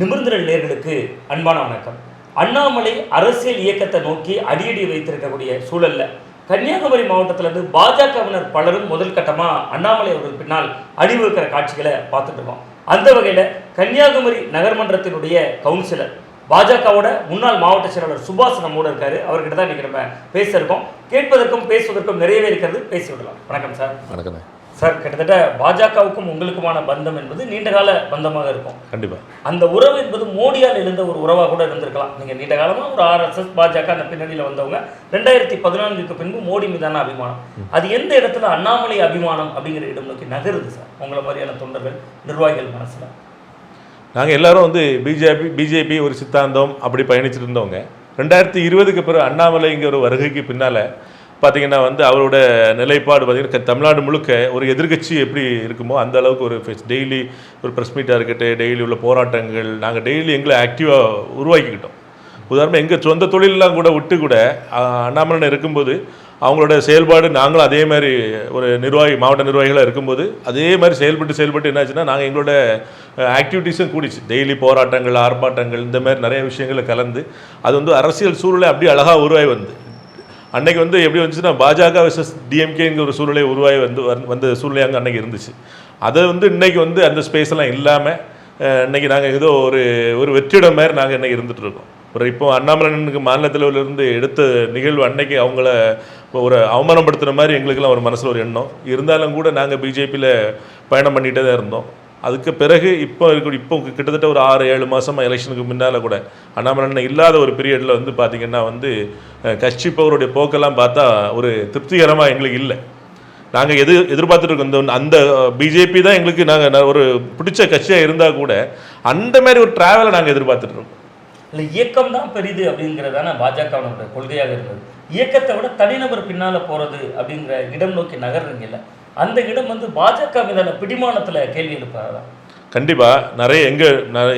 நிமிர்ந்திரல் நேர்களுக்கு அன்பான வணக்கம். அண்ணாமலை அரசியல் இயக்கத்தை நோக்கி அடியடி வைத்திருக்கக்கூடிய சூழல்ல கன்னியாகுமரி மாவட்டத்திலிருந்து பாஜகவினர் பலரும் முதல் கட்டமா அண்ணாமலை அவர்கள் பின்னால் அணிவகுக்கிற காட்சிகளை பார்த்துட்டு இருக்கோம். அந்த வகையில கன்னியாகுமரி நகர்மன்றத்தினுடைய கவுன்சிலர் பாஜகவோட முன்னாள் மாவட்ட செயலாளர் சுபாஷ் நம்மோட இருக்காரு. அவர்கிட்ட தான் இன்னைக்கு நம்ம பேச இருக்கோம். கேட்பதற்கும் பேசுவதற்கும் நிறையவே இருக்கிறது. பேசி விடலாம். வணக்கம் சார். வணக்கம் சார். கிட்டத்தட்ட பாஜகவுக்கும் உங்களுக்குமான பந்தம் என்பது நீண்டகால பந்தமாக இருக்கும். கண்டிப்பா அந்த உறவு என்பது மோடியால் எழுந்த ஒரு உறவாக கூட இருந்திருக்கலாம். நீங்க நீண்ட காலமா ஒரு RSS பாஜக அந்த பின்னணியில் வந்தவங்க 2014 பின்பு மோடி மீதான அபிமானம், அது எந்த இடத்துல அண்ணாமலை அபிமானம் அப்படிங்கிற இடம் நோக்கி நகருது சார் உங்களை மாதிரியான தொண்டர்கள் நிர்வாகிகள் மனசுல? நாங்கள் எல்லாரும் வந்து பிஜேபி ஒரு சித்தாந்தம் அப்படி பயணிச்சுட்டு இருந்தவங்க. 2020க்கு பிறகு அண்ணாமலைங்கிற ஒரு வருகைக்கு பின்னால் பார்த்தீங்கன்னா வந்து அவரோட நிலைப்பாடு பார்த்திங்கன்னா தமிழ்நாடு முழுக்க ஒரு எதிர்கட்சி எப்படி இருக்குமோ அந்த அளவுக்கு ஒரு டெய்லி ஒரு ப்ரெஸ் மீட்டாக இருக்கட்டும், டெய்லி உள்ள போராட்டங்கள் நாங்கள் டெய்லி எங்களை ஆக்டிவாக உருவாக்கிக்கிட்டோம். உதாரணமாக எங்கள் சொந்த தொழிலெலாம் கூட விட்டு கூட அண்ணாமலை இருக்கும்போது அவங்களோட செயல்பாடு நாங்களும் அதே மாதிரி ஒரு மாவட்ட நிர்வாகிகளாக இருக்கும்போது அதே மாதிரி செயல்பட்டு என்னாச்சுன்னா நாங்கள் எங்களோட ஆக்டிவிட்டீஸும் கூடிச்சு. டெய்லி போராட்டங்கள், ஆர்ப்பாட்டங்கள், இந்த மாதிரி நிறைய விஷயங்களை கலந்து அது வந்து அரசியல் சூழ்நிலை அப்படி அழகாக உருவாகி வந்து அன்றைக்கி வந்து எப்படி வந்துச்சுன்னா பாஜக வெர்சஸ் டிஎம்கேங்கிற ஒரு சூழ்நிலை உருவாகி வந்த சூழ்நிலை அங்கே அன்றைக்கி இருந்துச்சு. அதை வந்து இன்றைக்கி வந்து அந்த ஸ்பேஸ்லாம் இல்லாமல் இன்றைக்கி நாங்கள் ஏதோ ஒரு வெற்றிடம் மாதிரி நாங்கள் இன்றைக்கி இருந்துகிட்ருக்கோம். இப்போ அண்ணாமலைக்கு மாநில தலைவரிலிருந்து எடுத்த நிகழ்வு அன்னைக்கு அவங்கள ஒரு அவமானப்படுத்துகிற மாதிரி எங்களுக்கெல்லாம் ஒரு மனசில் ஒரு எண்ணம் இருந்தாலும் கூட நாங்கள் பிஜேபியில் பயணம் பண்ணிகிட்டே தான் இருந்தோம். அதுக்கு பிறகு இப்போ கிட்டத்தட்ட ஒரு 6-7 மாதமாக எலெக்ஷனுக்கு முன்னால் கூட அண்ணாமலை இல்லாத ஒரு பீரியடில் வந்து பார்த்திங்கன்னா வந்து கட்சி பவருடைய போக்கெல்லாம் பார்த்தா ஒரு திருப்திகரமாக எங்களுக்கு இல்லை. நாங்கள் எதிர்பார்த்துட்டு இருக்கோம் அந்த பிஜேபி தான் எங்களுக்கு நாங்கள் ஒரு பிடிச்ச கட்சியாக இருந்தால் கூட அந்த மாதிரி ஒரு ட்ராவலை நாங்கள் எதிர்பார்த்துட்டு இருக்கோம். இல்லை, இயக்கம் தான் பெரிது அப்படிங்கிறதான பாஜகவோட கொள்கையாக இருந்தது. இயக்கத்தை விட தனிநபர் பின்னால் போகிறது அப்படிங்கிற இடம் நோக்கி நகர்றீங்கல்ல, அந்த இடம் வந்து பாஜக மீதான பிடிமானத்தில் கேள்வி எழுப்பாரா? கண்டிப்பாக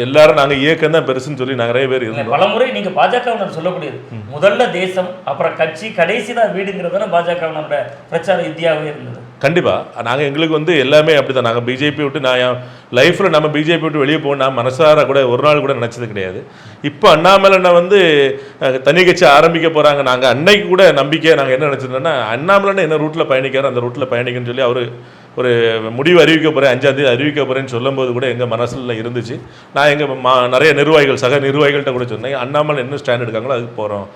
எல்லாரும் நாங்கள் இயக்கம் தான் பெருசுன்னு சொல்லி நிறைய பேர் இருந்தோம். பலமுறை நீங்கள் பாஜகவினர் சொல்லக்கூடியது முதல்ல தேசம் அப்புறம் கட்சி கடைசி தான் வீடுங்கிறதான பாஜகவினரோட பிரச்சார யுத்தியாகவே இருந்தது. கண்டிப்பாக நாங்கள் எங்களுக்கு வந்து எல்லாமே அப்படி தான். நாங்கள் பிஜேபி விட்டு நான் என் லைஃப்பில் நம்ம பிஜேபி விட்டு வெளியே போகணும் நான் மனசார கூட ஒரு நாள் கூட நினச்சது கிடையாது. இப்போ அண்ணாமலை வந்து தனி கட்சி ஆரம்பிக்க போகிறாங்க. நாங்கள் அன்னைக்கு கூட நம்பிக்கை நாங்கள் என்ன நினச்சிருந்தோன்னா அண்ணாமலை என்ன ரூட்டில் பயணிக்கிறார் அந்த ரூட்டில் பயணிக்கணும்னு சொல்லி அவர் ஒரு முடிவு அறிவிக்க போகிறேன், 5ஆம் தேதி அறிவிக்க போகிறேன்னு சொல்லும்போது கூட எங்கள் மனசில் இருந்துச்சு. நான் எங்கள் நிறைய நிர்வாகிகள் சக நிர்வாகிகள்கிட்ட கூட சொன்னேன் அண்ணாமலை என்ன ஸ்டாண்ட் எடுக்காங்களோ அதுக்கு போகிறோம்.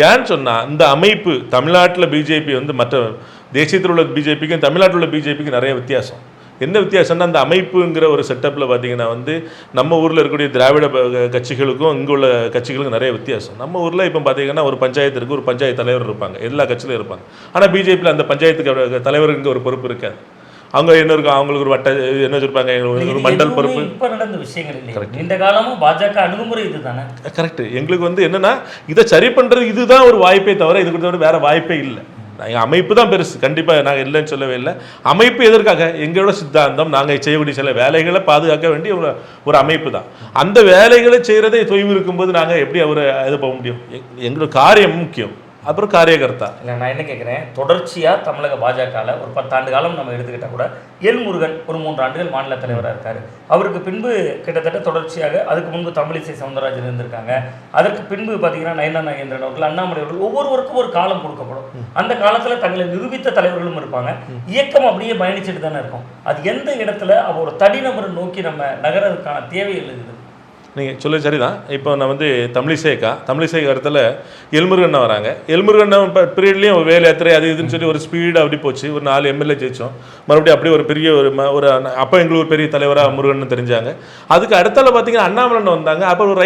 ஏன்னு சொன்னால் இந்த அமைப்பு தமிழ்நாட்டில் பிஜேபி வந்து மற்ற தேசியத்தில் உள்ள பிஜேபிக்கும் தமிழ்நாட்டில் உள்ள பிஜேபிக்கும் நிறைய வித்தியாசம். என்ன வித்தியாசம்னா அந்த அமைப்புங்கிற ஒரு செட்டப்பில் பார்த்திங்கன்னா வந்து நம்ம ஊரில் இருக்கக்கூடிய திராவிட கட்சிகளுக்கும் இங்கே உள்ள கட்சிகளுக்கும் நிறைய வித்தியாசம். நம்ம ஊரில் இப்போ பார்த்திங்கன்னா ஒரு பஞ்சாயத்து இருக்குது, ஒரு பஞ்சாயத்து தலைவர் இருப்பாங்க, எல்லா கட்சியிலும் இருப்பாங்க. ஆனால் பிஜேபியில் அந்த பஞ்சாயத்துக்கு தலைவருக்கு ஒரு பொறுப்பு இருக்காது. அவங்க என்ன இருக்கும், அவங்களுக்கு ஒரு என்ன வச்சிருப்பாங்க, ஒரு மண்டல் பொறுப்பு. இப்போ நடந்த விஷயங்கள் இல்லை, நீண்ட காலமும் பாஜக அணுகுமுறை இது தானே. கரெக்ட். எங்களுக்கு வந்து என்னன்னா இதை சரி பண்ணுறது இதுதான் ஒரு வாய்ப்பே தவிர இது கூட வேற வாய்ப்பே இல்லை. எங்கள் அமைப்பு தான் பெருசு, கண்டிப்பாக நாங்கள் இல்லைன்னு சொல்லவே இல்லை. அமைப்பு எதற்காக எங்களோட சித்தாந்தம் நாங்கள் செய்யக்கூடிய சில வேலைகளை பாதுகாக்க வேண்டிய ஒரு அமைப்பு தான். அந்த வேலைகளை செய்கிறதே தொய்வு இருக்கும்போது நாங்கள் எப்படி இது போக முடியும்? எங்களோட காரியம் முக்கியம், அப்புறம் காரியகர்த்தா. இல்லை, நான் என்ன கேட்குறேன், தொடர்ச்சியாக தமிழக பாஜகவில் ஒரு 10 ஆண்டு காலம் நம்ம எடுத்துக்கிட்டால் கூட எல் முருகன் ஒரு 3 ஆண்டுகள் மாநில தலைவராக இருக்கார். அவருக்கு பின்பு கிட்டத்தட்ட தொடர்ச்சியாக அதுக்கு முன்பு தமிழிசை சவுந்தரராஜன் இருந்திருக்காங்க. அதற்கு பின்பு பார்த்தீங்கன்னா நயனா நாகேந்திரன் அவர்கள், அண்ணாமலை அவர்கள், ஒவ்வொருவருக்கும் ஒரு காலம் கொடுக்கப்படும். அந்த காலத்தில் தங்களை நிரூபித்த தலைவர்களும் இருப்பாங்க. இயக்கம் அப்படியே பயணிச்சுட்டு தானே இருக்கும். அது எந்த இடத்துல ஒரு தனிநபரை நோக்கி நம்ம நகரதுக்கான தேவை எழுதுது? நீங்கள் சொல்ல சரிதான். இப்போ நான் வந்து தமிழிசை இடத்துல எல்முருகன் வராங்க. எல்முருகன் பீரியட்லேயும் ஒரு வேலை யாத்திரை அது இதுன்னு சொல்லி ஒரு ஸ்பீடாக அப்படி போச்சு. ஒரு 4 MLA ஜெயிச்சோம். மறுபடியும் அப்படியே ஒரு பெரிய ஒரு அப்போ எங்களுக்கு ஒரு பெரிய தலைவராக முருகன் தெரிஞ்சாங்க. அதுக்கு அடுத்தால பார்த்தீங்கன்னா அண்ணாமலை வந்தாங்க. அப்போ ஒரு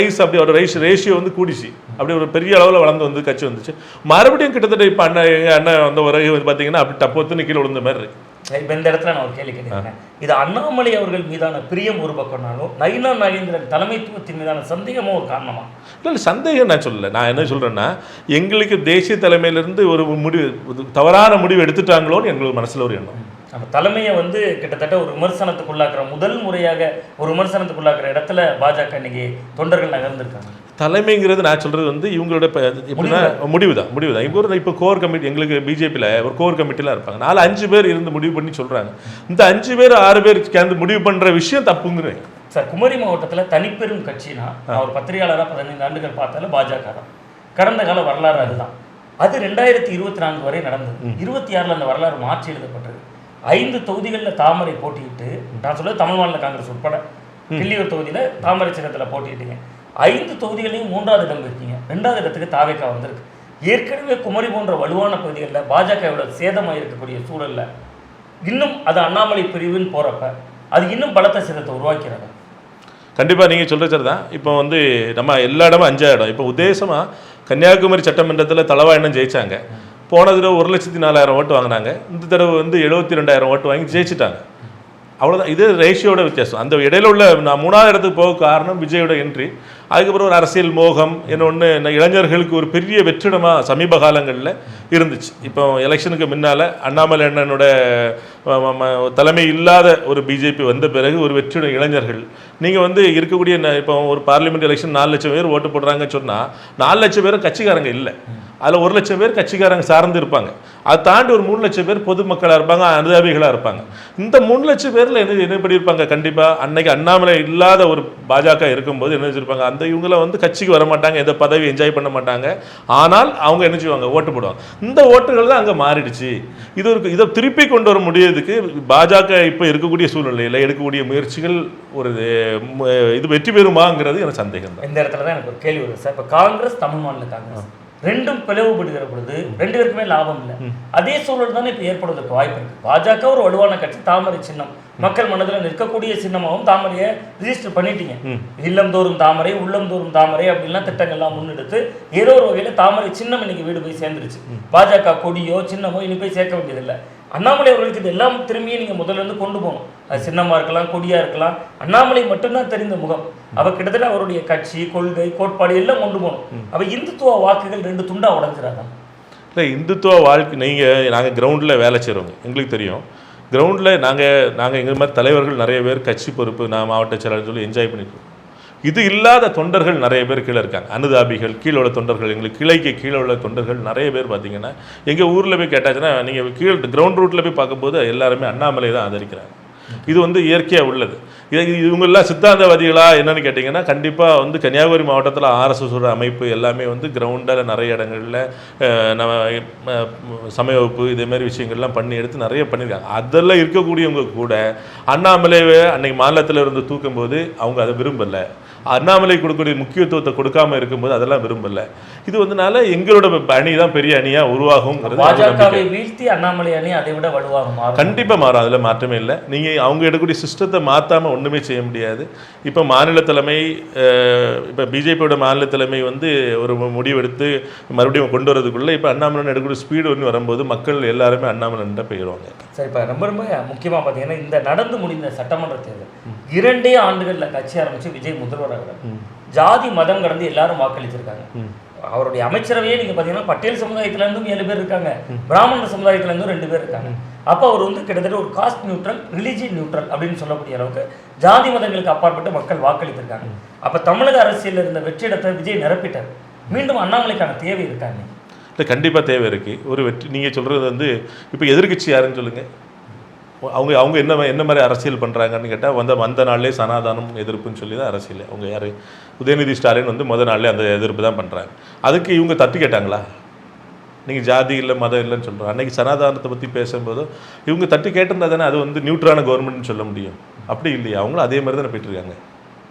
ஒரு ரேஷியோ வந்து கூடிச்சு. அப்படி ஒரு பெரிய அளவில் வளர்ந்து வந்து கட்சி வந்துச்சு. மறுபடியும் கிட்டத்தட்ட இப்போ அண்ணன் வந்த ஒரு பார்த்தீங்கன்னா அப்படி டப்பத்துன்னு கீழே விழுந்த மாதிரி இருக்கு. இப்போ இந்த இடத்துல நான் ஒரு கேள்வி கேட்குறேன். இது அண்ணாமலை அவர்கள் மீதான பிரியம் ஒரு பக்கம்னாலும் நயினா நாகேந்திரன் தலைமைத்துவத்தின் மீதான சந்தேகமும் ஒரு காரணமா? இல்லை, சந்தேகம் நான் சொல்லலை. நான் என்ன சொல்கிறேன்னா எங்களுக்கு தேசிய தலைமையிலேருந்து ஒரு தவறான முடிவு எடுத்துட்டாங்களோன்னு எங்களுக்கு மனசில் ஒரு எண்ணம். நம்ம தலைமையை வந்து கிட்டத்தட்ட ஒரு விமர்சனத்துக்குள்ளாக்குற முதல் முறையாக ஒரு விமர்சனத்துக்குள்ளாக்குற இடத்துல பாஜக இன்னைக்கு தொண்டர்கள் நகர்ந்துருக்காங்க. தலைமைங்கிறது நான் சொல்கிறது வந்து இவங்களோட எப்படின்னா முடிவு தான். இப்போ கோர் கமிட்டி எங்களுக்கு பிஜேபியில் ஒரு கோர் கமிட்டிலாம் இருப்பாங்க. 4-5 பேர் இருந்து முடிவு பண்ணி சொல்கிறாங்க. இந்த 5 பேர் 6 பேர் சேர்ந்து முடிவு பண்ணுற விஷயம் தப்புங்கிறேன். சார் குமரி மாவட்டத்தில் தனிப்பெரும் கட்சினா அவர் பத்திரிகையாளராக 15 ஆண்டுகள் பார்த்தாலும் பாஜக தான். கடந்த கால வரலாறு அதுதான். அது 2024 வரை நடந்தது. 26 அந்த வரலாறு மாற்றி எழுதப்பட்டது. 5 தொகுதிகளில் தாமரை போட்டியிட்டு, நான் சொல்றது தமிழ் மாநில காங்கிரஸ் உட்பட கிள்ளியூர் தொகுதியில் தாமரை சின்னத்தில் போட்டியிட்டீங்க. 5 தொகுதிகளையும் 3வது இடம் இருக்கீங்க. 2வது இடத்துக்கு தாவேக்கா வந்திருக்கு. ஏற்கனவே குமரி போன்ற வலுவான பகுதிகளில் பாஜக எவ்வளவு சேதமாக இருக்கக்கூடிய சூழல்ல இன்னும் அது அண்ணாமலை பிரிவுன்னு போறப்ப அது இன்னும் பலத்த சேதத்தை உருவாக்கிறாங்க. கண்டிப்பாக நீங்கள் சொல்கிறது சரி தான். இப்போ வந்து நம்ம எல்லா இடமும் 5 இடம். இப்போ உத்தேசமாக கன்னியாகுமரி சட்டமன்றத்தில் தளவா எண்ணம் ஜெயிச்சாங்க. போன தடவை 1,04,000 ஓட்டு வாங்கினாங்க. இந்த தடவை வந்து 72,000 ஓட்டு வாங்கி ஜெயிச்சிட்டாங்க. அவ்வளோதான். இது ரேஷியோட வித்தியாசம். அந்த இடையில உள்ள நான் 3வது இடத்துக்கு போக காரணம் விஜயோட என்ட்ரி. அதுக்கப்புறம் ஒரு அரசியல் மோகம் இன்னொன்று இளைஞர்களுக்கு ஒரு பெரிய வெற்றிடமாக சமீப காலங்களில் இருந்துச்சு. இப்போ எலெக்ஷனுக்கு முன்னால் அண்ணாமலை அண்ணனோட தலைமை இல்லாத ஒரு பிஜேபி வந்த பிறகு ஒரு வெற்றிடம் இளைஞர்கள் நீங்கள் வந்து இருக்கக்கூடிய இப்போ ஒரு பார்லிமெண்ட் எலெக்ஷன் 4 லட்சம் பேர் ஓட்டு போடுறாங்கன்னு சொன்னால் 4 லட்சம் பேரும் கட்சிக்காரங்க இல்லை. அதில் 1 லட்சம் பேர் கட்சிக்காரங்க சார்ந்து இருப்பாங்க. அதை தாண்டி ஒரு 3 லட்சம் பேர் பொதுமக்களாக இருப்பாங்க, அனுதாபிகளாக இருப்பாங்க. இந்த 3 லட்சம் பேரில் என்ன பண்ணியிருப்பாங்க? கண்டிப்பாக அன்னைக்கு அண்ணாமலை இல்லாத ஒரு பாஜக இருக்கும்போது என்ன வச்சுருப்பாங்க? அந்த இவங்கள வந்து கட்சிக்கு வர மாட்டாங்க, எந்த பதவி என்ஜாய் பண்ண மாட்டாங்க. ஆனால் அவங்க என்ன செய்வாங்க? ஓட்டு போடுவாங்க. இந்த ஓட்டுகள் தான் அங்கே மாறிடுச்சு. இதை திருப்பி கொண்டு வர முடியறதுக்கு பாஜக இப்போ இருக்கக்கூடிய சூழ்நிலையில் எடுக்கக்கூடிய முயற்சிகள் ஒரு இது வெற்றி பெறுமாங்கிறது எனக்கு சந்தேகம் தான். இந்த இடத்துல தான் எனக்கு ஒரு கேள்வி வருது சார். இப்போ காங்கிரஸ், தமிழ் மாநில காங்கிரஸ் ரெண்டும் பிளவுபடுகிற பொழுது 2 பேருக்குமே லாபம் இல்லை. அதே சூழல் தானே இப்போ ஏற்படுவதற்கு வாய்ப்பு இருக்கு. பாஜக ஒரு வலுவான கட்சி, தாமரை சின்னம் மக்கள் மனதில் நிற்கக்கூடிய சின்னமாகவும் தாமரையை ரிஜிஸ்டர் பண்ணிட்டீங்க. இல்லந்தோறும் தாமரை, உள்ளந்தோறும் தாமரை அப்படின்லாம் திட்டங்கள்லாம் முன்னெடுத்து ஏதோ ஒரு வகையில் தாமரை சின்னம் இன்னைக்கு வீடு போய் சேர்ந்துருச்சு. பாஜக கொடியோ சின்னமோ இனி போய் சேர்க்க வேண்டியதில்லை. அண்ணாமலை அவர்களுக்கு இது எல்லாம் திரும்பியே நீங்கள் முதல்ல இருந்து கொண்டு போகணும். அது சின்னமாக இருக்கலாம், கொடியாக இருக்கலாம். அண்ணாமலை மட்டும்தான் தெரிந்த முகம். அவ கிட்டத்தட்ட அவருடைய கட்சி, கொள்கை, கோட்பாடு எல்லாம் கொண்டு போகணும். அவ இந்துத்துவ வாக்குகள் 2 துண்டா உடஞ்சிடாதான்? இல்லை, இந்துத்துவ வாழ்க்கை நாங்கள் கிரவுண்டில் வேலை செய்கிறவங்க, எங்களுக்கு தெரியும். கிரவுண்டில் நாங்கள் எங்கள் மாதிரி தலைவர்கள் நிறைய பேர் கட்சி பொறுப்பு, நான் மாவட்ட செயலாளர் சொல்லி என்ஜாய் பண்ணிட்டு இது இல்லாத தொண்டர்கள் நிறைய பேர் கீழே இருக்காங்க. அனுதாபிகள், கீழே உள்ள தொண்டர்கள், எங்களுக்கு கிளைக்கு கீழே உள்ள தொண்டர்கள் நிறைய பேர் பார்த்தீங்கன்னா எங்கள் ஊரில் போய் கேட்டாச்சுன்னா நீங்கள் கிரவுண்ட் ரூட்டில் போய் பார்க்கும்போது எல்லாருமே அண்ணாமலை தான் ஆதரிக்கிறாங்க. இது வந்து இயற்கையாக உள்ளது. இவங்கெல்லாம் சித்தாந்தவாதிகளா என்னன்னு கேட்டிங்கன்னா கண்டிப்பாக வந்து கன்னியாகுமரி மாவட்டத்தில் ஆர்எஸ்எஸோட அமைப்பு எல்லாமே வந்து கிரவுண்டில் நிறைய இடங்களில் நம்ம சமய வகுப்பு இதேமாதிரி விஷயங்கள்லாம் பண்ணி எடுத்து நிறைய பண்ணியிருக்காங்க. அதெல்லாம் இருக்கக்கூடியவங்க கூட அண்ணாமலையை அன்னைக்கு மாநிலத்தில் இருந்து தூக்கும்போது அவங்க அதை விரும்பலை. அண்ணாமலை கொடுக்கக்கூடிய முக்கியத்துவத்தை கொடுக்காம இருக்கும்போது அதெல்லாம் விரும்பல. இது வந்துனால எங்களோட அணி தான் பெரிய அணியா உருவாகும். பாஜகவை வீழ்த்தி அண்ணாமலை அணி அதை விட வலுவாக மாறும். கண்டிப்பா மாறும், அதுல மாற்றமே இல்லை. நீங்க அவங்க எடுக்கக்கூடிய சிஸ்டத்தை மாத்தாம ஒண்ணுமே செய்ய முடியாது. இப்ப மாநில தலைமை, இப்ப பிஜேபியோட மாநில தலைமை வந்து ஒரு முடிவெடுத்து மறுபடியும் கொண்டு வரதுக்குள்ள இப்ப அண்ணாமலை எடுக்கக்கூடிய ஸ்பீடு ஒன்று வரும்போது மக்கள் எல்லாருமே அண்ணாமலை போயிடுவாங்க. சரி, இப்ப ரொம்ப ரொம்ப முக்கியமா பாத்தீங்கன்னா இந்த நடந்து முடிந்த சட்டமன்ற தேர்தல் 2 ஆண்டுகள்ல கட்சி ஆரம்பிச்சு விஜய் முதல்வர் ஜாதி மதம் கடந்து எல்லாரும் வாக்களிச்சிருக்காங்க. அவருடைய அமைச்சரவையே நீங்க பாத்தீங்கன்னா பட்டேல் சமுதாயத்துல இருந்தும் 7 பேர் இருக்காங்க, பிராமணர் சமுதாயத்துல இருந்தும் 2 பேர் இருக்காங்க. அப்ப அவர் வந்து கிட்டத்தட்ட ஒரு காஸ்ட் நியூட்ரல், ரிலிஜியன் நியூட்ரல் அப்படின்னு சொல்லக்கூடிய அளவுக்கு ஜாதி மதங்களுக்கு அப்பாற்பட்டு மக்கள் வாக்களித்திருக்காங்க. அப்ப தமிழக அரசியல் இருந்த வெற்றிடத்தை விஜய் நிரப்பிட்டார். மீண்டும் அண்ணாமலைக்கான தேவை இருக்காங்க? இல்லை, கண்டிப்பா தேவை இருக்கு. ஒரு வெற்றி நீங்க சொல்றது வந்து இப்ப எதிர்கட்சி யாருன்னு சொல்லுங்க. அவங்க என்ன மாதிரி அரசியல் பண்ணுறாங்கன்னு கேட்டால் வந்த நாள்லேயே சனாதானம் எதிர்ப்புன்னு சொல்லி தான் அரசியல். அவங்க யார்? உதயநிதி ஸ்டாலின் வந்து நாள்லேயே அந்த எதிர்ப்பு தான் பண்ணுறாங்க. அதுக்கு இவங்க தட்டி கேட்டாங்களா? நீங்கள் ஜாதி இல்லை மதம் இல்லைன்னு சொல்கிறோம். அன்றைக்கி சனாதானத்தை பற்றி பேசும்போது இவங்க தட்டி கேட்டிருந்தா தானே அது வந்து நியூட்ரான கவர்மெண்ட்னு சொல்ல முடியும். அப்படி இல்லையா? அவங்களும் அதே மாதிரி தானே போயிட்டுருக்காங்க.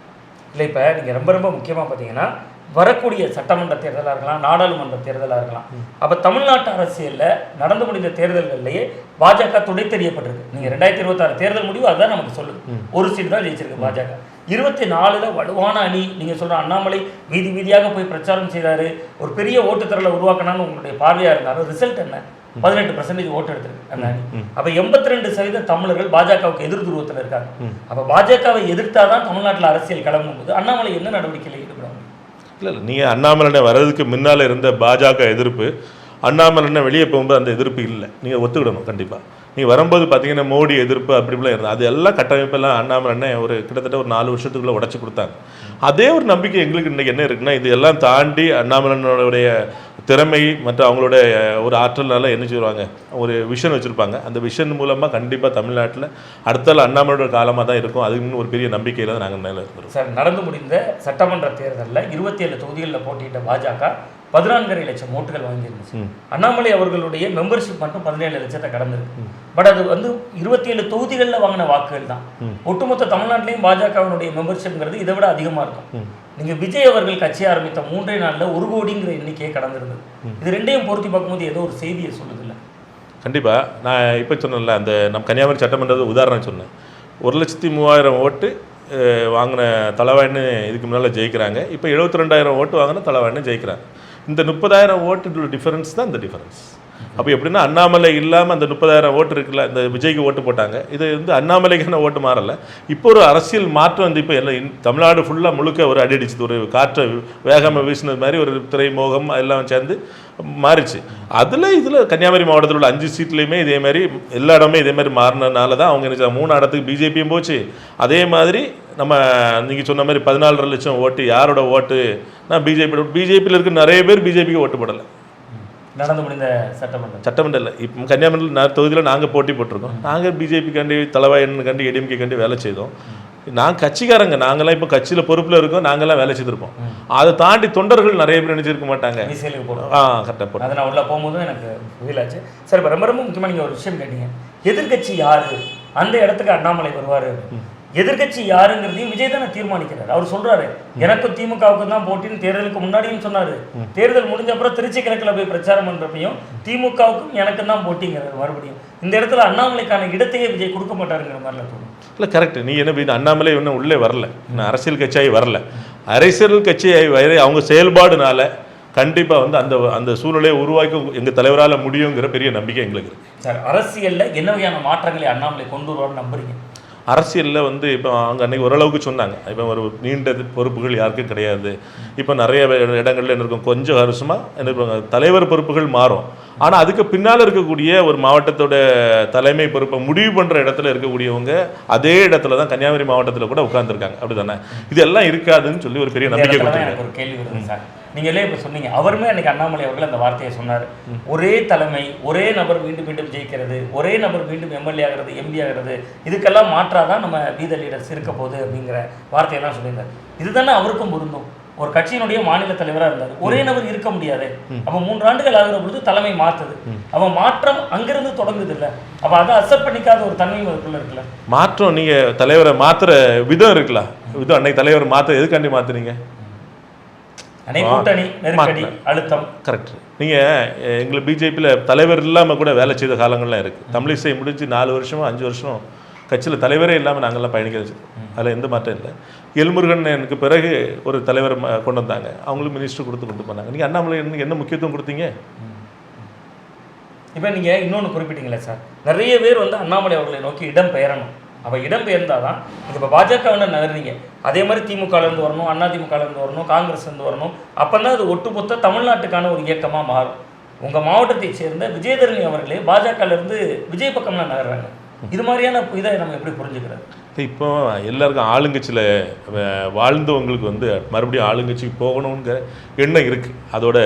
இல்லை, இப்போ நீங்கள் ரொம்ப ரொம்ப முக்கியமாக பார்த்தீங்கன்னா வரக்கூடிய சட்டமன்ற தேர்தலாக இருக்கலாம், நாடாளுமன்ற தேர்தலாக இருக்கலாம். அப்போ தமிழ்நாட்டு அரசியலில் நடந்து முடிந்த தேர்தல்கள்லேயே பாஜக துடை தெரியப்பட்டிருக்கு. நீங்கள் 2026 தேர்தல் முடிவு அதுதான் நமக்கு சொல்லுது. ஒரு சீட் தான் ஜெயிச்சிருக்கு பாஜக. 24ல் வலுவான அணி. நீங்கள் சொல்கிற அண்ணாமலை வீதி வீதியாக போய் பிரச்சாரம் செய்தார், ஒரு பெரிய ஓட்டுத்திரலை உருவாக்கினான்னு உங்களுடைய பார்வையாக இருந்தாலும் ரிசல்ட் என்ன? 18% ஓட்டு எடுத்திருக்கு அந்த அணி. அப்போ 82% தமிழர்கள் பாஜகவுக்கு எதிர் துருவத்தில் இருக்காங்க. அப்போ பாஜகவை எதிர்த்தாதான் தமிழ்நாட்டில் அரசியல் கிளம்பும்போது அண்ணாமலை என்ன நடவடிக்கையில் ஈடுபடுவாங்க? இல்லை, நீங்கள் அண்ணாமலை வர்றதுக்கு முன்னால் இருந்த பாஜக எதிர்ப்பு, அண்ணாமலை வெளியே போகும்போது அந்த எதிர்ப்பு இல்லை. நீங்கள் ஒத்துக்கிடணும் கண்டிப்பாக. நீங்கள் வரும்போது பார்த்தீங்கன்னா மோடி எதிர்ப்பு அப்படிலாம் இருந்தது. அது எல்லாம் கட்டமைப்பெல்லாம் அண்ணாமலை அண்ணன் ஒரு கிட்டத்தட்ட ஒரு 4 வருஷத்துக்குள்ளே உடச்சி கொடுத்தாங்க. அதே ஒரு நம்பிக்கை எங்களுக்கு இன்றைக்கி என்ன இருக்குன்னா, இது எல்லாம் தாண்டி அண்ணாமலையோடைய திறமை மற்றும் அவங்களோட ஒரு ஆற்றல்னால என்ன செய்வாங்க, ஒரு விஷன் வச்சுருப்பாங்க. அந்த விஷன் மூலமாக கண்டிப்பாக தமிழ்நாட்டில் அடுத்த அண்ணாமலையோட காலமாக தான் இருக்கும். அதுன்னு ஒரு பெரிய நம்பிக்கையில் தான் நாங்கள் மேலே இருக்கிறோம். சார், நடந்து முடிந்த சட்டமன்ற தேர்தலில் 27 தொகுதிகளில் போட்டியிட்ட பாஜக 14.5 லட்சம் ஓட்டுகள் வாங்கியிருந்துச்சு. அண்ணாமலை அவர்களுடைய மெம்பர்ஷிப் மட்டும் 17 லட்சத்தை கடந்திருக்கு. பட் அது வந்து 27 தொகுதிகளில் வாங்கின வாக்குகள் தான். ஒட்டுமொத்த தமிழ்நாட்டிலையும் பாஜகவினுடைய மெம்பர்ஷிப்ங்கிறது இதை விட அதிகமாக இருக்கும். நீங்கள் விஜய் அவர்கள் கட்சி ஆரம்பித்த 3 நாளில் 1 கோடிங்கிற எண்ணிக்கையை கடந்திருந்தது. இது ரெண்டையும் பொருத்தி பார்க்கும்போது ஏதோ ஒரு செய்தியை சொல்லுது இல்லை? கண்டிப்பாக. நான் இப்போ சொன்னேன்ல, அந்த நம்ம கன்னியாகுமரி சட்டமன்றது உதாரணம் சொன்னேன். 1,03,000 ஓட்டு வாங்கின தளவாயின்னு இதுக்கு முன்னால் ஜெயிக்கிறாங்க. இப்போ 72,000 ஓட்டு வாங்கின தளவாயின்னு ஜெயிக்கிறாங்க. இந்த 30,000 ஓட்டு டிஃபரன்ஸ் தான் இந்த டிஃபரன்ஸ். அப்போ எப்படின்னா, அண்ணாமலை இல்லாமல் அந்த 30,000 ஓட்டு இருக்குல்ல, இந்த விஜய்க்கு ஓட்டு போட்டாங்க. இது வந்து அண்ணாமலைக்கான ஓட்டு மாறலை. இப்போ ஒரு அரசியல் மாற்றம் வந்து இப்போ எல்லாம் தமிழ்நாடு ஃபுல்லாக முழுக்க ஒரு அடி அடிச்சுது. ஒரு காற்றை வேகமாக வீசினது மாதிரி ஒரு திரைமோகம் எல்லாம் சேர்ந்து மாறிச்சு. இதில் கன்னியாகுமரி மாவட்டத்தில் உள்ள 5 சீட்லேயுமே இதே மாதிரி எல்லா இடமே இதே மாதிரி மாறினதுனால தான் அவங்க என்ன 3 இடத்துக்கு பிஜேபியும் போச்சு. அதே மாதிரி நம்ம நீங்கள் சொன்ன மாதிரி 14.5 லட்சம் ஓட்டு யாரோட ஓட்டு? நான் பிஜேபியில் இருக்க நிறைய பேர் பிஜேபிக்கு ஓட்டு போடலை. நடந்து முடிந்த சட்டமன்றம் இல்லை, இப்போ கன்னியாகுமரி தொகுதியில் நாங்கள் போட்டி போட்டிருக்கோம். நாங்கள் பிஜேபி கண்டி தலைவாயன் ஏடிஎம்கே கண்டி வேலை செய்தோம். நாங்கள் கட்சிக்காரங்க, நாங்களாம் இப்போ கட்சியில் பொறுப்பில் இருக்கோம். நாங்கள்லாம் வேலை செய்திருப்போம். அதை தாண்டி தொண்டர்கள் நிறைய பேர் நினைச்சிருக்க மாட்டாங்க. கரெக்டாக போடும். அதை நான் உள்ள போகும்போது எனக்கு ஃபீலாச்சு. சார், இப்போ ரொம்ப முக்கியமாக நீங்கள் ஒரு விஷயம் கேட்டீங்க, எதிர்கட்சி யாரு அந்த இடத்துக்கு அண்ணாமலை வருவார். எதிர்கட்சி யாருங்கிறதையும் விஜய் தானே தீர்மானிக்கிறார். அவர் சொல்றாரு, எனக்கும் திமுகவுக்கும் தான் போட்டின்னு தேர்தலுக்கு முன்னாடியும் சொன்னாரு. தேர்தல் முடிஞ்ச அப்புறம் திருச்சி கிழக்கில் போய் பிரச்சாரம் பண்றப்பையும் திமுகவுக்கும் எனக்கும் தான் போட்டிங்கிறார். மறுபடியும் இந்த இடத்துல அண்ணாமலைக்கான இடத்தையே விஜய் கொடுக்க மாட்டாருங்கிற மாதிரில தோணும். இல்லை, கரெக்ட். நீ என்ன அண்ணாமலை இன்னும் உள்ளே வரல, இன்னும் அரசியல் கட்சியாகி வரல. அரசியல் கட்சியாகி அவங்க செயல்பாடுனால கண்டிப்பாக வந்து அந்த அந்த சூழ்நிலையை உருவாக்கி எங்கள் தலைவரால் முடியுங்கிற பெரிய நம்பிக்கை எங்களுக்கு இருக்குது. சார், அரசியலில் என்ன வகையான மாற்றங்களை அண்ணாமலை கொண்டு வருவார்னு நம்புறீங்க? அரசியலில் வந்து இப்போ அவங்க அன்றைக்கி ஓரளவுக்கு சொன்னாங்க. இப்போ ஒரு நீண்ட பொறுப்புகள் யாருக்கும் கிடையாது. இப்போ நிறைய இடங்கள்ல என்ன இருக்கும், கொஞ்சம் வருஷமாக என்ன இருப்பாங்க, தலைவர் பொறுப்புகள் மாறும். ஆனால் அதுக்கு பின்னால் இருக்கக்கூடிய ஒரு மாவட்டத்தோட தலைமை பொறுப்பை முடிவு பண்ணுற இடத்துல இருக்கக்கூடியவங்க அதே இடத்துல தான் கன்னியாகுமரி மாவட்டத்தில் கூட உட்காந்துருக்காங்க. அப்படி தானே? இதெல்லாம் இருக்காதுன்னு சொல்லி ஒரு பெரிய நம்பிக்கை கொடுத்துருக்காங்க. ஒரு கேள்வி வருது சார், நீங்களே இப்போ சொன்னீங்க, அவருமே அன்றைக்கி அண்ணாமலை அவர்கள் அந்த வார்த்தையை சொன்னார். ஒரே தலைமை, ஒரே நபர் மீண்டும் மீண்டும் ஜெயிக்கிறது, ஒரே நபர் மீண்டும் எம்எல்ஏ ஆகிறது, எம்பி ஆகிறது, இதுக்கெல்லாம் மாற்றாதான் நம்ம பீத லீடர்ஸ் இருக்க போகுது அப்படிங்கிற வார்த்தையெல்லாம் சொல்லியிருந்தார். இதுதானே அவருக்கும் பொருந்தும். ஒரு கட்சியினுடைய மாநில தலைவராக இருந்தார். ஒரே நபர் இருக்க முடியாது. அப்போ 3 ஆண்டுகள் ஆகிற பொழுது தலைமை மாற்றுது. அவன் மாற்றம் அங்கிருந்து தொடங்குது இல்லை? அப்போ அதை அக்செப்ட் பண்ணிக்காத ஒரு தன்மை அதுக்குள்ள இருக்குல்ல? மாற்றம் நீங்கள் தலைவரை மாற்றுற விதம் இருக்குல்ல, விதம் அன்னைக்கு தலைவரை மாற்ற எதுக்காண்டி மாற்றுறீங்க? கூட்டணி நெருக்கடி அழுத்தம். கரெக்ட். நீங்கள் எங்களை பிஜேபியில் தலைவர் இல்லாமல் கூட வேலை செய்த காலங்கள்லாம் இருக்குது. தமிழிசை முடிஞ்சு 4 வருஷமோ 5 வருஷம் கட்சியில் தலைவரே இல்லாமல் நாங்கள்லாம் பயணிக்க வச்சுருக்கோம். அதில் எந்த மாற்றம் இல்லை. எல்முருகன் எனக்கு பிறகு ஒரு தலைவர் கொண்டு வந்தாங்க. அவங்களும் மினிஸ்டர் கொண்டு போனாங்க. நீங்கள் அண்ணாமலை என்ன முக்கியத்துவம் கொடுத்தீங்க? இப்போ நீங்கள் இன்னொன்று குறிப்பிட்டீங்களே சார், நிறைய பேர் வந்து அண்ணாமலை அவர்களை நோக்கி இடம் பெயரணும். அப்போ இடம் பெயர்ந்தால் தான் இப்போ பாஜகவினர் நகர்றீங்க, அதே மாதிரி திமுகலேருந்து வரணும், அதிமுகலேருந்து வரணும், காங்கிரஸ்லேருந்து வரணும். அப்போ தான் அது ஒட்டுமொத்த தமிழ்நாட்டுக்கான ஒரு இயக்கமாக மாறும். உங்கள் மாவட்டத்தை சேர்ந்த விஜயதரணி அவர்களே பாஜகலேருந்து விஜய் பக்கம்லாம் நகர்றாங்க. இது மாதிரியான இதை நம்ம எப்படி புரிஞ்சுக்கிறது? இப்போ எல்லாருக்கும் ஆளுங்கட்சியில் வாழ்ந்தவங்களுக்கு வந்து மறுபடியும் ஆளுங்கட்சிக்கு போகணுங்கிற எண்ணம் இருக்குது. அதோட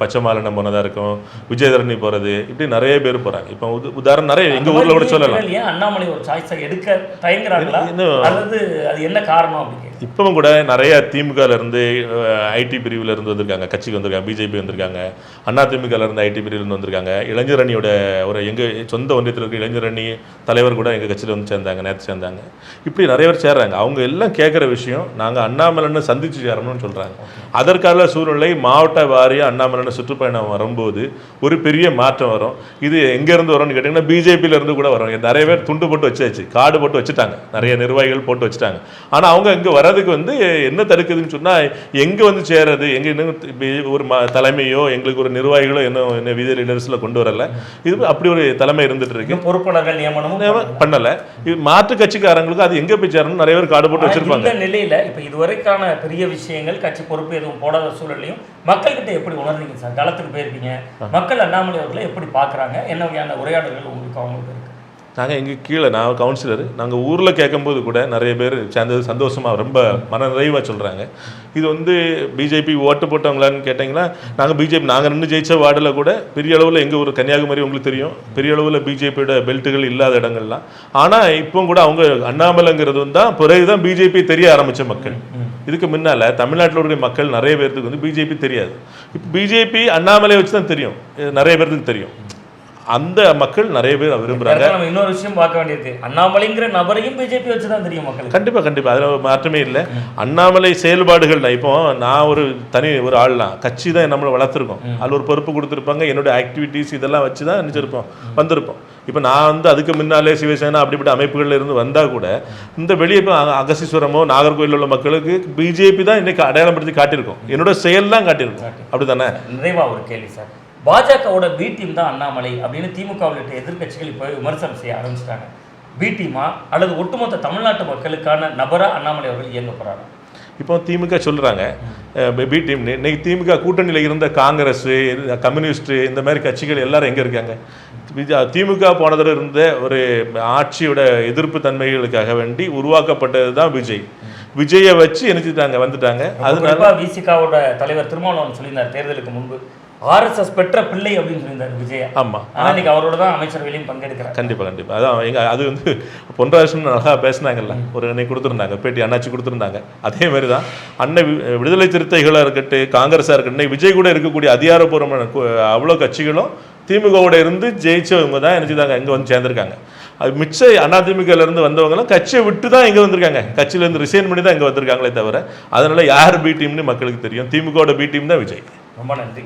பச்சை மாலினம் போனதாக இருக்கும், விஜயதரணி போகிறது, இப்படி நிறைய பேர் போகிறாங்க. இப்போ உதாரணம் நிறைய எங்கள் ஊரில் கூட சொல்லலாம். ஏன் அண்ணாமலை ஒரு சாய்ஸை எடுக்க தயங்குறாங்களா, அல்லது அது என்ன காரணம் அப்படின்னு? இப்பவும் கூட நிறைய திமுகலேருந்து ஐடி பிரிவில் இருந்து வந்திருக்காங்க, கட்சிக்கு வந்திருக்காங்க, பிஜேபி வந்திருக்காங்க, அதிமுகலேருந்து ஐடி பிரிவிலேருந்து வந்திருக்காங்க. இளைஞர் அணியோட ஒரு எங்கள் சொந்த ஒன்றியத்தில் இருக்க இளைஞர் அணி தலைவர் கூட எங்கள் கட்சியில் வந்து சேர்ந்தாங்க, நேற்று சேர்ந்தாங்க. இப்படி நிறைய பேர் சேர்றாங்க. அவங்க எல்லாம் கேட்குற விஷயம், நாங்கள் அண்ணாமலைன்னு சந்திச்சு சேரணும்னு சொல்கிறாங்க. அதற்கான சூழ்நிலை மாவட்ட வாரியாக அண்ணாமலைன்னு சுற்றுப்பயணம் வரும்போது ஒரு பெரிய மாற்றம் வரும். இது எங்கேருந்து வரும்னு கேட்டிங்கன்னா பிஜேபியிலேருந்து கூட வரும். நிறைய பேர் துண்டு போட்டு வச்சாச்சு, கார்டு போட்டு வச்சுட்டாங்க, நிறைய நிர்வாகிகள் போட்டு வச்சுட்டாங்க. ஆனால் அவங்க இங்கே வரதுக்கு வந்து என்ன தடுக்குதுன்னு சொன்னால், எங்கே வந்து சேரது, எங்கே இன்னும் ஒரு தலைமையோ எங்களுக்கு ஒரு நிர்வாகிகளோ என்ன விஜய் லீடர்ஸில் கொண்டு வரல. இது அப்படி ஒரு தலைமை இருந்துட்டு இருக்கு. பொறுப்பாளர்கள் நியமனமும் பண்ணலை. இது மாற்று கட்சிக்காரங்களுக்கு அது எங்கே போய் சேரணும் நிறைய பேர் கார்டு போட்டு வச்சிருப்பாங்க. இந்த நிலையில் இப்போ இதுவரைக்கான பெரிய விஷயங்கள், கட்சி பொறுப்பு எதுவும் போடாத சூழலையும் மக்கள்கிட்ட எப்படி உணர்றீங்க சார்? களத்துக்கு போயிருக்கீங்க, மக்கள் அண்ணாமலை அவர்களை எப்படி பார்க்குறாங்க, என்ன வகையான உரையாடல்கள் உங்களுக்கு அவங்களுக்கு இருக்கு? நாங்கள் எங்கள் கீழே நான் கவுன்சிலர் நாங்கள் ஊரில் கேட்கும்போது கூட நிறைய பேர் சேர்ந்தது சந்தோஷமாக ரொம்ப மன நிறைவாக சொல்கிறாங்க. இது வந்து பிஜேபி ஓட்டு போட்டவங்களான்னு கேட்டிங்கன்னா நாங்கள் நின்று ஜெயித்த வார்டில் கூட பெரிய அளவில் எங்கள் ஒரு கன்னியாகுமரி உங்களுக்கு தெரியும், பெரிய அளவில் பிஜேபியோட பெல்ட்டுகள் இல்லாத இடங்கள்லாம். ஆனால் இப்போ கூட அவங்க அண்ணாமலைங்கிறது தான் பிறகு தான் பிஜேபி தெரிய ஆரம்பித்த மக்கள். இதுக்கு முன்னால் தமிழ்நாட்டில் இருக்கிற மக்கள் நிறைய பேருக்கு வந்து பிஜேபி தெரியாது. இப்போ பிஜேபி அண்ணாமலையை வச்சு தான் தெரியும், நிறைய பேருக்கு தெரியும். அந்த மக்கள் நிறைய பேர் விரும்புறாங்க. நம்ம இன்னொரு விஷயம் பார்க்க வேண்டியது, அண்ணாமலைங்கிற நபரையும் பிஜேபி வச்சு தான் தெரியும் மக்கள். கண்டிப்பா அதில் மாற்றமே இல்லை. அண்ணாமலை செயல்பாடுகள் இப்போ நான் ஒரு ஆள்லாம் கட்சி தான் நம்மளை வளர்த்துருக்கோம், அதில் ஒரு பொறுப்பு கொடுத்துருப்பாங்க, என்னோட ஆக்டிவிட்டீஸ் இதெல்லாம் வச்சு தான் நினைச்சிருப்போம் வந்திருப்போம். இப்போ நான் வந்து அதுக்கு முன்னாலே சிவசேனா அப்படிப்பட்ட அமைப்புகளில் இருந்து வந்தால் கூட இந்த வெளியே இப்போ அகசீஸ்வரமோ நாகர்கோவில் உள்ள மக்களுக்கு பிஜேபி தான் இன்னைக்கு அடையாளப்படுத்தி காட்டியிருக்கோம், என்னோட செயல் தான் காட்டியிருக்கோம். அப்படி தானே? நிறைவா ஒரு கேள்வி சார், பாஜகவோட பி டீம் தான் அண்ணாமலை அப்படின்னு திமுக உள்ளிட்ட எதிர்க்கட்சிகள் இப்போ விமர்சனம் செய்ய ஆரம்பிச்சிட்டாங்க. பி டீமா அல்லது ஒட்டுமொத்த தமிழ்நாட்டு மக்களுக்கான நபரா அண்ணாமலை அவர்கள் இயங்க போறாங்க? இப்போ திமுக சொல்கிறாங்க பி டீம். இன்னைக்கு திமுக கூட்டணியில் இருந்த காங்கிரஸ், கம்யூனிஸ்ட் இந்த மாதிரி கட்சிகள் எல்லாரும் எங்கே இருக்காங்க? திமுக போனதில் இருந்த ஒரு ஆட்சியோட எதிர்ப்பு தன்மைகளுக்காக வேண்டி உருவாக்கப்பட்டது தான் விஜயை வச்சு நினைச்சிட்டாங்க வந்துட்டாங்க. அதனால விசிகாவோட தலைவர் திருமாவளவன் சொல்லியிருந்தார் தேர்தலுக்கு முன்பு, ஆர்எஸ்எஸ் பெற்ற பிள்ளை அப்படின்னு சொல்லியிருந்தார் விஜய். ஆமாம், இன்னைக்கு அவரோட தான் அமைச்சரவையிலும் பங்கெடுக்கிறார். கண்டிப்பாக அதான் அது வந்து பொன்ராஜன் நல்லா பேசினாங்கல்ல, ஒரு அன்னைக்கு கொடுத்துருந்தாங்க பேட்டி, அண்ணாச்சி கொடுத்துருந்தாங்க. அதே மாதிரி தான் அன்னை விடுதலை சிறுத்தைகளாக இருக்கட்டும், காங்கிரஸாக இருக்கட்டும், விஜய் கூட இருக்கக்கூடிய அதிகாரப்பூர்வமான அவ்வளோ கட்சிகளும் திமுகவோட இருந்து ஜெயிச்சவங்க தான் நினைச்சுதாங்க இங்கே வந்து சேர்ந்துருக்காங்க. அது மிச்ச அதிமுகலேருந்து வந்தவங்களாம் கட்சியை விட்டு தான் இங்கே வந்திருக்காங்க, கட்சியிலேருந்து ரிசைன் பண்ணி தான் இங்கே வந்திருக்காங்களே தவிர, அதனால யார் பி டீம்னு மக்களுக்கு தெரியும். திமுகவோட பி டீம் தான் விஜய். ரொம்ப நன்றி.